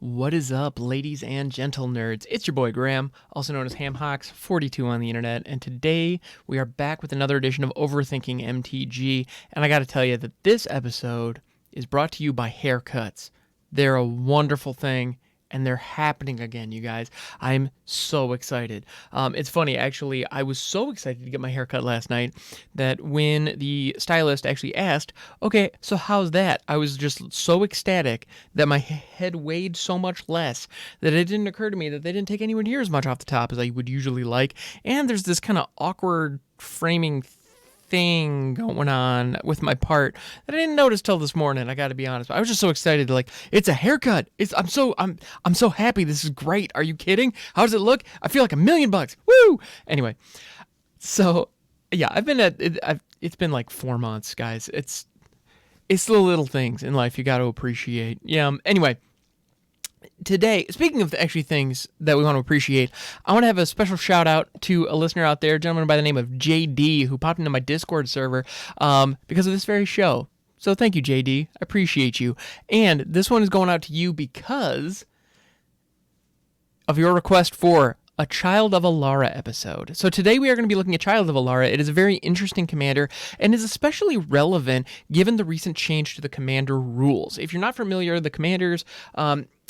What is up, ladies and gentle nerds? It's your boy Graham, also known as HamHawks42 on the internet, and today we are back with another edition of Overthinking MTG, and I gotta tell you that this episode is brought to you by haircuts. They're a wonderful thing, and they're happening again, you guys. I'm so excited. It's funny, actually, I was so excited to get my hair cut last night that when the stylist actually asked, okay, so how's that? I was just so ecstatic that my head weighed so much less that it didn't occur to me that they didn't take anywhere near as much off the top as I would usually like. And there's this kind of awkward framing thing going on with my part that I didn't notice till this morning. I got to be honest. I was just so excited to it's a haircut. I'm so happy. This is great. Are you kidding? How does it look? I feel like $1,000,000. Woo! Anyway, so yeah, it's been like 4 months, guys. It's the little things in life you got to appreciate. Yeah. Anyway, today, speaking of actually things that we want to appreciate, I want to have a special shout out to a listener out there, a gentleman by the name of JD, who popped into my Discord server because of this very show. So thank you, JD. I appreciate you. And this one is going out to you because of your request for a Child of Alara episode. So today we are going to be looking at Child of Alara. It is a very interesting commander and is especially relevant given the recent change to the commander rules. If you're not familiar, the commanders...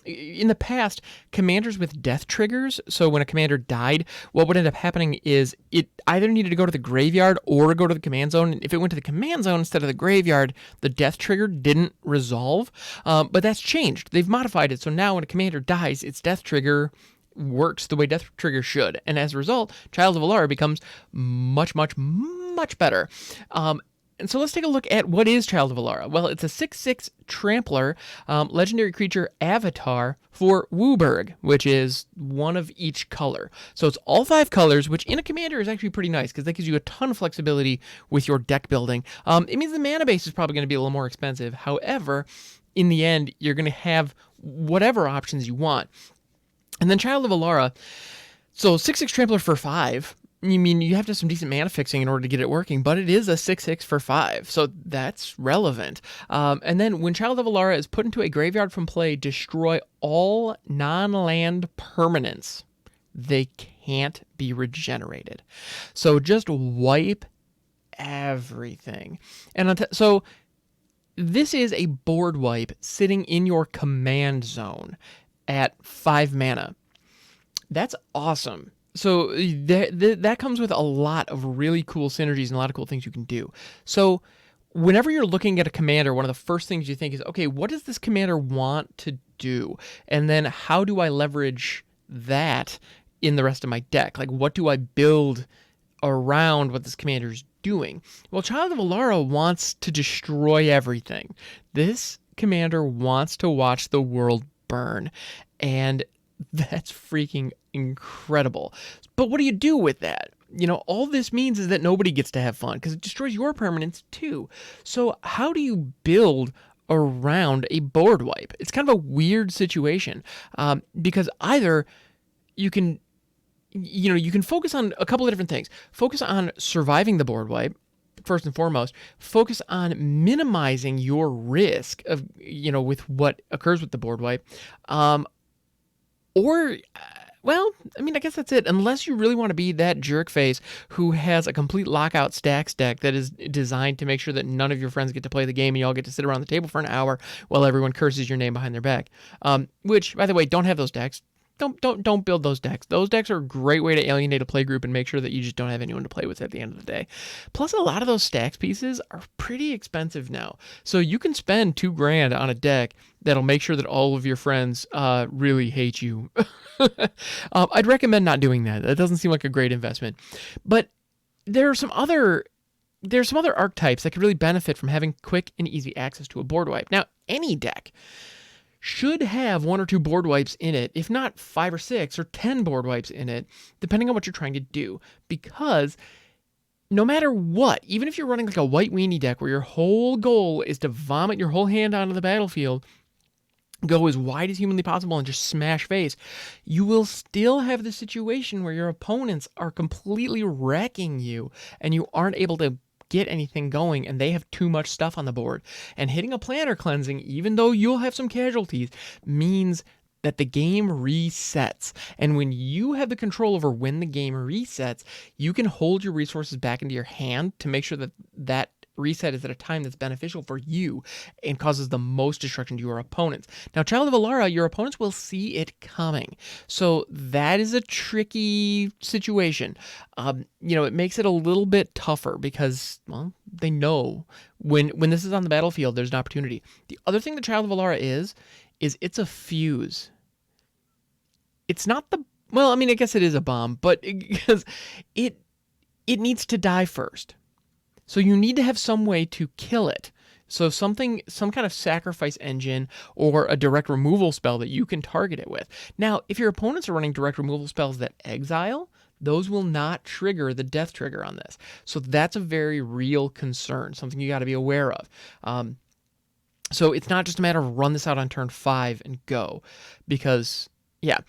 in the past, commanders with death triggers, so when a commander died, what would end up happening is it either needed to go to the graveyard or go to the command zone. If it went to the command zone instead of the graveyard, the death trigger didn't resolve, but that's changed. They've modified it, so now when a commander dies, its death trigger works the way death trigger should, and as a result, Child of Alara becomes much, much, much better. And so let's take a look at what is Child of Alara. Well, it's a 6/6 Trampler, legendary creature avatar for Wooburg, which is one of each color. So it's all 5 colors, which in a commander is actually pretty nice because that gives you a ton of flexibility with your deck building. It means the mana base is probably going to be a little more expensive. However, in the end, you're going to have whatever options you want. And then Child of Alara, so 6/6 Trampler for 5. You mean you have to have some decent mana fixing in order to get it working, but it is a 6/6 for 5, so that's relevant. And then when Child of Alara is put into a graveyard from play, destroy all non-land permanents. They can't be regenerated. So just wipe everything. And so this is a board wipe sitting in your command zone at 5 mana. That's awesome. So that comes with a lot of really cool synergies and a lot of cool things you can do. So whenever you're looking at a commander, one of the first things you think is, okay, what does this commander want to do? And then how do I leverage that in the rest of my deck? Like, what do I build around what this commander is doing? Well, Child of Alara wants to destroy everything. This commander wants to watch the world burn. And that's freaking incredible. But what do you do with that? You know, all this means is that nobody gets to have fun because it destroys your permanents too. So how do you build around a board wipe? It's kind of a weird situation because either you can focus on a couple of different things. Focus on surviving the board wipe, first and foremost. Focus on minimizing your risk of, with what occurs with the board wipe. I guess that's it. Unless you really want to be that jerk face who has a complete lockout stacks deck that is designed to make sure that none of your friends get to play the game and you all get to sit around the table for an hour while everyone curses your name behind their back. Which, by the way, don't have those decks. Don't build those decks. Those decks are a great way to alienate a play group and make sure that you just don't have anyone to play with at the end of the day. Plus, a lot of those stacks pieces are pretty expensive now. So you can spend $2,000 on a deck that'll make sure that all of your friends really hate you. I'd recommend not doing that. That doesn't seem like a great investment. But there are some other archetypes that could really benefit from having quick and easy access to a board wipe. Now, any deck should have 1 or 2 board wipes in it, if not 5 or 6 or 10 board wipes in it, depending on what you're trying to do. Because no matter what, even if you're running like a white weenie deck where your whole goal is to vomit your whole hand onto the battlefield, go as wide as humanly possible and just smash face, you will still have the situation where your opponents are completely wrecking you and you aren't able to get anything going, and they have too much stuff on the board. And hitting a planner cleansing, even though you'll have some casualties, means that the game resets. And when you have the control over when the game resets, you can hold your resources back into your hand to make sure that that reset is at a time that's beneficial for you and causes the most destruction to your opponents. Now, Child of Alara, your opponents will see it coming. So that is a tricky situation. It makes it a little bit tougher because, well, they know when this is on the battlefield, there's an opportunity. The other thing that Child of Alara is it's a fuse. It's not I guess it is a bomb, but because it needs to die first. So you need to have some way to kill it. So some kind of sacrifice engine or a direct removal spell that you can target it with. Now, if your opponents are running direct removal spells that exile, those will not trigger the death trigger on this. So that's a very real concern, something you got to be aware of. So it's not just a matter of run this out on turn 5 and go, because, yeah,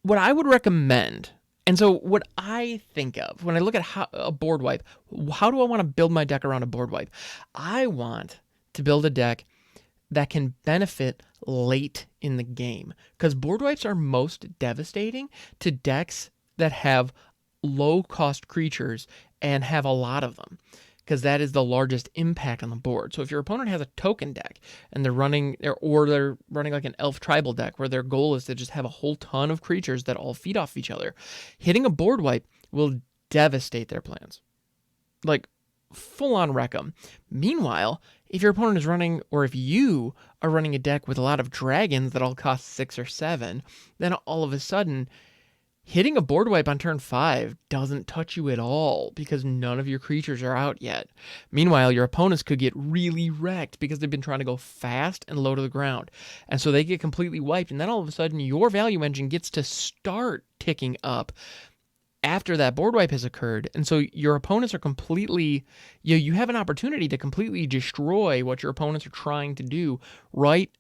what I would recommend, and so what I think of when I look at a board wipe, how do I want to build my deck around a board wipe? I want to build a deck that can benefit late in the game, because board wipes are most devastating to decks that have low-cost creatures and have a lot of them, because that is the largest impact on the board. So if your opponent has a token deck and they're running like an elf tribal deck where their goal is to just have a whole ton of creatures that all feed off each other, hitting a board wipe will devastate their plans. Like, full on wreck them. Meanwhile, if your opponent is running, or if you are running a deck with a lot of dragons that all cost 6 or 7, then all of a sudden, hitting a board wipe on turn 5 doesn't touch you at all because none of your creatures are out yet. Meanwhile, your opponents could get really wrecked because they've been trying to go fast and low to the ground. And so they get completely wiped, and then all of a sudden your value engine gets to start ticking up after that board wipe has occurred. And so your opponents are completely, you have an opportunity to completely destroy what your opponents are trying to do right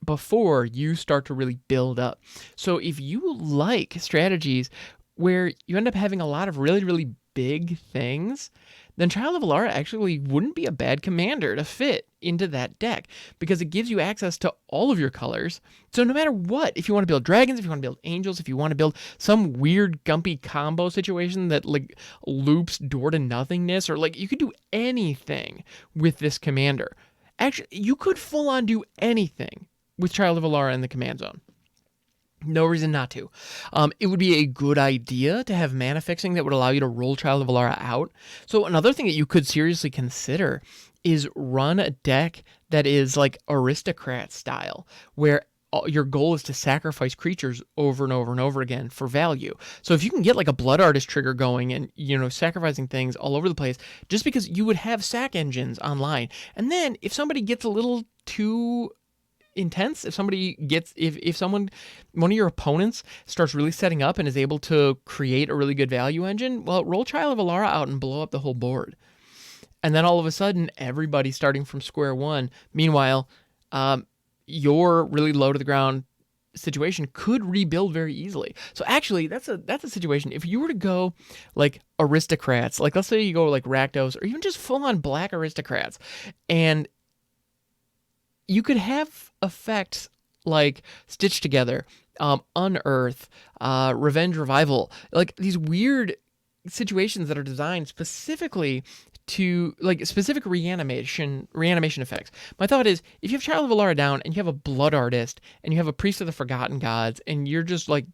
before you start to really build up. So if you like strategies where you end up having a lot of really, really big things, then Child of Alara actually wouldn't be a bad commander to fit into that deck, because it gives you access to all of your colors. So no matter what, if you want to build dragons, if you want to build angels, if you want to build some weird gumpy combo situation that like loops door to nothingness, or like you could do anything with this commander. Actually, you could full on do anything with Child of Alara in the command zone. No reason not to. It would be a good idea to have mana fixing that would allow you to roll Child of Alara out. So another thing that you could seriously consider is run a deck that is like aristocrat style, where your goal is to sacrifice creatures over and over and over again for value. So if you can get like a Blood Artist trigger going and, sacrificing things all over the place, just because you would have sack engines online. And then if somebody gets a little too intense, if one of your opponents starts really setting up and is able to create a really good value engine, well, roll Child of Alara out and blow up the whole board. And then all of a sudden, everybody's starting from square one. Meanwhile, your really low to the ground situation could rebuild very easily. So actually, that's a situation. If you were to go like aristocrats, like let's say you go like Rakdos, or even just full on black aristocrats, and you could have effects like Stitch Together, Unearth, Revenge Revival, like these weird situations that are designed specifically to like specific reanimation effects. My thought is, if you have Child of Alara down and you have a Blood Artist and you have a Priest of the Forgotten Gods and you're just like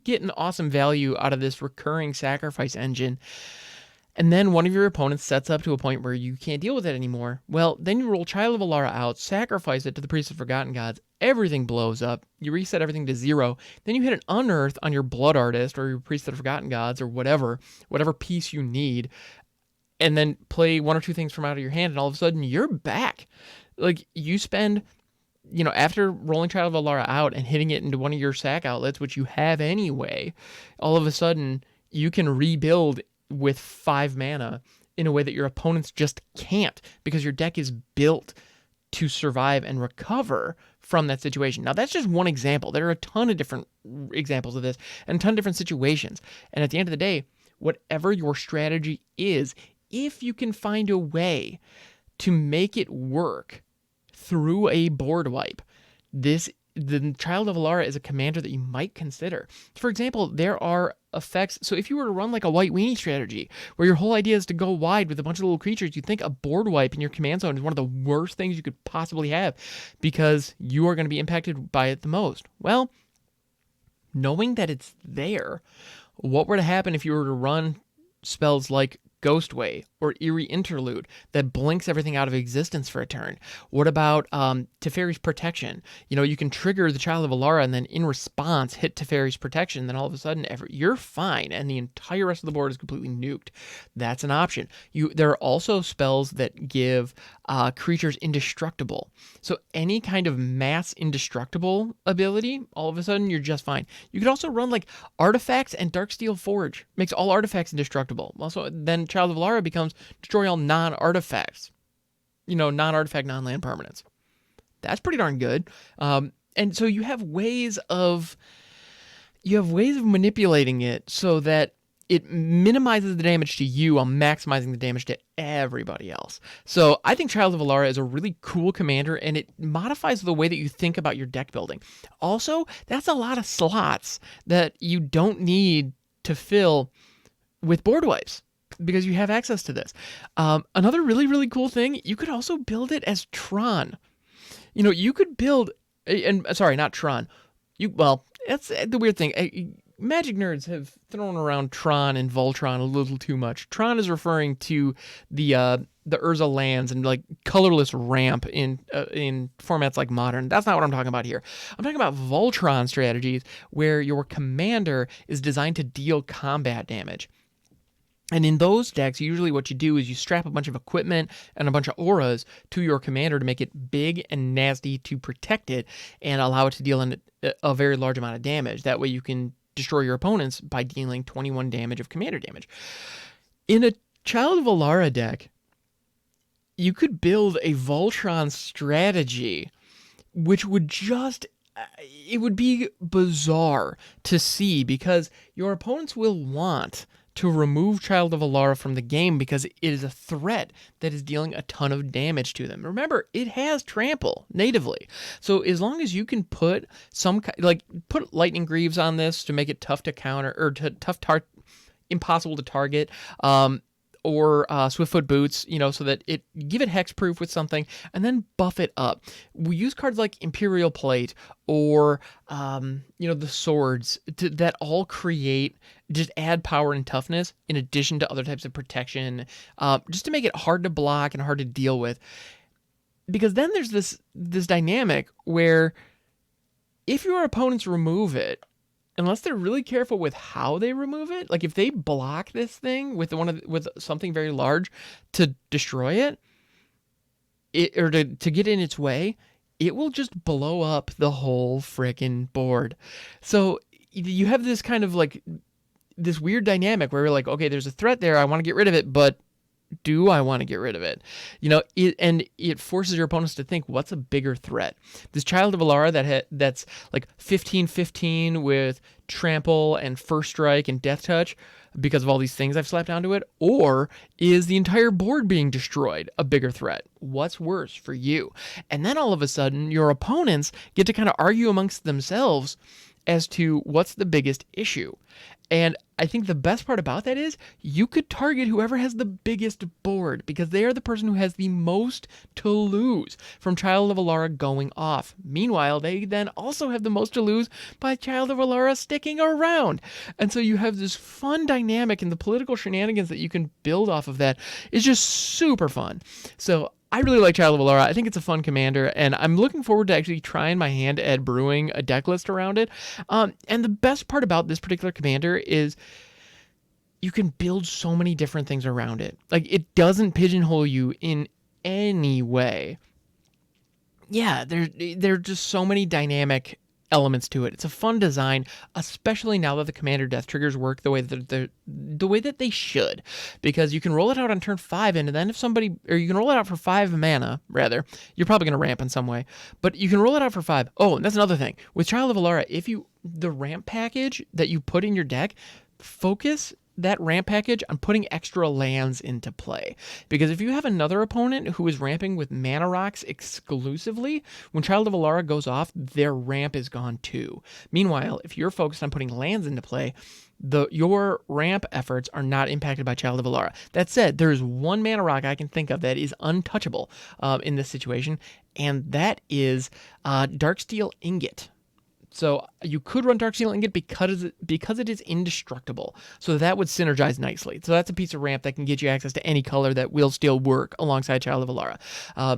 getting awesome value out of this recurring sacrifice engine, and then one of your opponents sets up to a point where you can't deal with it anymore, well, then you roll Child of Alara out, sacrifice it to the Priest of Forgotten Gods, everything blows up, you reset everything to 0, then you hit an Unearth on your Blood Artist or your Priest of the Forgotten Gods or whatever piece you need, and then play one or two things from out of your hand, and all of a sudden you're back. Like, you spend, after rolling Child of Alara out and hitting it into one of your sack outlets, which you have anyway, all of a sudden you can rebuild with 5 mana in a way that your opponents just can't, because your deck is built to survive and recover from that situation. Now, that's just one example. There are a ton of different examples of this and a ton of different situations. And at the end of the day, whatever your strategy is, if you can find a way to make it work through a board wipe, the Child of Alara is a commander that you might consider. For example, there are effects. So if you were to run like a white weenie strategy, where your whole idea is to go wide with a bunch of little creatures, you'd think a board wipe in your command zone is one of the worst things you could possibly have because you are going to be impacted by it the most. Well, knowing that it's there, what were to happen if you were to run spells like Ghostway or Eerie Interlude that blinks everything out of existence for a turn? What about Teferi's Protection? You can trigger the Child of Alara and then in response hit Teferi's Protection. Then all of a sudden you're fine and the entire rest of the board is completely nuked. That's an option. There are also spells that give creatures indestructible. So any kind of mass indestructible ability, all of a sudden you're just fine. You could also run like Artifacts and Darksteel Forge. Makes all artifacts indestructible. Also, then Child of Alara becomes destroy all non-artifacts. Non-artifact, non-land permanents. That's pretty darn good. And so you have ways of manipulating it so that it minimizes the damage to you while maximizing the damage to everybody else. So I think Child of Alara is a really cool commander, and it modifies the way that you think about your deck building. Also, that's a lot of slots that you don't need to fill with board wipes, because you have access to this. Another really, really cool thing, you could also build it as Tron. You could build, not Tron. That's the weird thing. Magic nerds have thrown around Tron and Voltron a little too much. Tron is referring to the Urza lands and like colorless ramp in formats like Modern. That's not what I'm talking about here. I'm talking about Voltron strategies where your commander is designed to deal combat damage. And in those decks, usually what you do is you strap a bunch of equipment and a bunch of auras to your commander to make it big and nasty to protect it and allow it to deal a very large amount of damage. That way you can destroy your opponents by dealing 21 damage of commander damage. In a Child of Alara deck, you could build a Voltron strategy, which would it would be bizarre to see because your opponents will want to remove Child of Alara from the game because it is a threat that is dealing a ton of damage to them. Remember, it has trample natively. So as long as you can put put Lightning Greaves on this to make it tough to counter or impossible to target, or Swiftfoot Boots, so that give it hexproof with something, and then buff it up. We use cards like Imperial Plate or the swords that all just add power and toughness in addition to other types of protection, just to make it hard to block and hard to deal with. Because then there's this dynamic where if your opponents remove it, unless they're really careful with how they remove it, like if they block this thing with something very large to destroy it or to get in its way, it will just blow up the whole frickin' board. So you have this kind of like this weird dynamic where you're like, okay, there's a threat there, I want to get rid of it, but do I want to get rid of it? It forces your opponents to think, what's a bigger threat? This Child of Alara that's like 15/15 with trample and first strike and death touch because of all these things I've slapped onto it, or is the entire board being destroyed a bigger threat? What's worse for you? And then all of a sudden, your opponents get to kind of argue amongst themselves as to what's the biggest issue. And I think the best part about that is you could target whoever has the biggest board because they are the person who has the most to lose from Child of Alara going off. Meanwhile, they then also have the most to lose by Child of Alara sticking around. And so you have this fun dynamic, and the political shenanigans that you can build off of that is just super fun. So I really like Child of Alara. I think it's a fun commander, and I'm looking forward to actually trying my hand at brewing a deck list around it. And the best part about this particular commander is you can build so many different things around it. Like, it doesn't pigeonhole you in any way. Yeah, there are just so many dynamic elements to it. It's a fun design, especially now that the commander death triggers work the way that they should, because you can roll it out on turn 5, and then you can roll it out for 5 mana, rather. You're probably going to ramp in some way, but you can roll it out for 5. Oh, and that's another thing. With Child of Alara, the ramp package that you put in your deck, focus that ramp package on putting extra lands into play. Because if you have another opponent who is ramping with mana rocks exclusively, when Child of Alara goes off, their ramp is gone too. Meanwhile, if you're focused on putting lands into play, your ramp efforts are not impacted by Child of Alara. That said, there is one mana rock I can think of that is untouchable in this situation, and that is Darksteel Ingot. So you could run Darksteel Ingot because it is indestructible. So that would synergize nicely. So that's a piece of ramp that can get you access to any color that will still work alongside Child of Alara.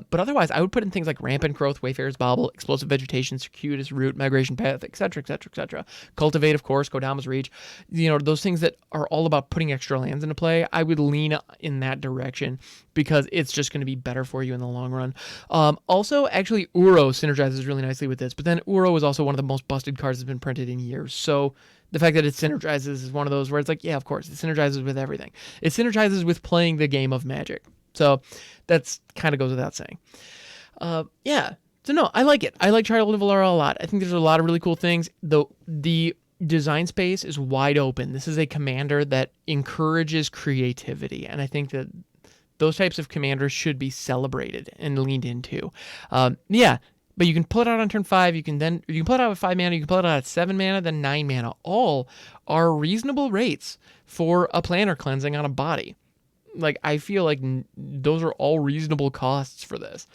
But otherwise, I would put in things like Rampant Growth, Wayfarer's Bauble, Explosive Vegetation, Circuitous Root, Migration Path, etc., etc., etc. Cultivate, of course, Kodama's Reach. Those things that are all about putting extra lands into play, I would lean in that direction because it's just going to be better for you in the long run. Also, actually, Uro synergizes really nicely with this, but then Uro is also one of the most busted cards that's been printed in years. So the fact that it synergizes is one of those where it's like, yeah, of course, it synergizes with everything. It synergizes with playing the game of Magic. So that's kind of goes without saying. Yeah. So no, I like it. I like Child of Alara a lot. I think there's a lot of really cool things. The design space is wide open. This is a commander that encourages creativity, and I think that those types of commanders should be celebrated and leaned into. Yeah. But you can pull it out on turn 5. You can pull it out with 5 mana. You can pull it out at 7 mana, then 9 mana. All are reasonable rates for a planar cleansing on a body. Like, I feel like those are all reasonable costs for this.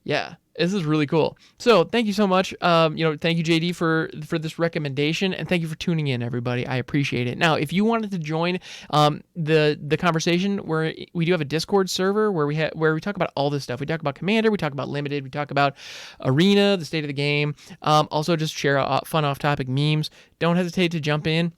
Yeah, this is really cool. So thank you so much. Thank you, JD, for this recommendation, and thank you for tuning in, everybody. I appreciate it. Now, if you wanted to join the conversation, where we do have a Discord server where we talk about all this stuff. We talk about Commander, we talk about Limited, we talk about Arena, the state of the game. Also, just share fun off-topic memes. Don't hesitate to jump in.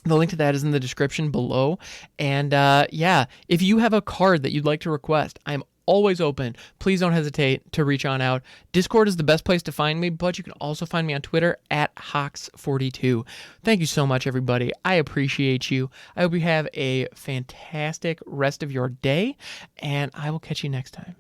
The link to that is in the description below. And if you have a card that you'd like to request, I'm always open. Please don't hesitate to reach on out. Discord is the best place to find me, but you can also find me on Twitter at Hawks42. Thank you so much, everybody. I appreciate you. I hope you have a fantastic rest of your day, and I will catch you next time.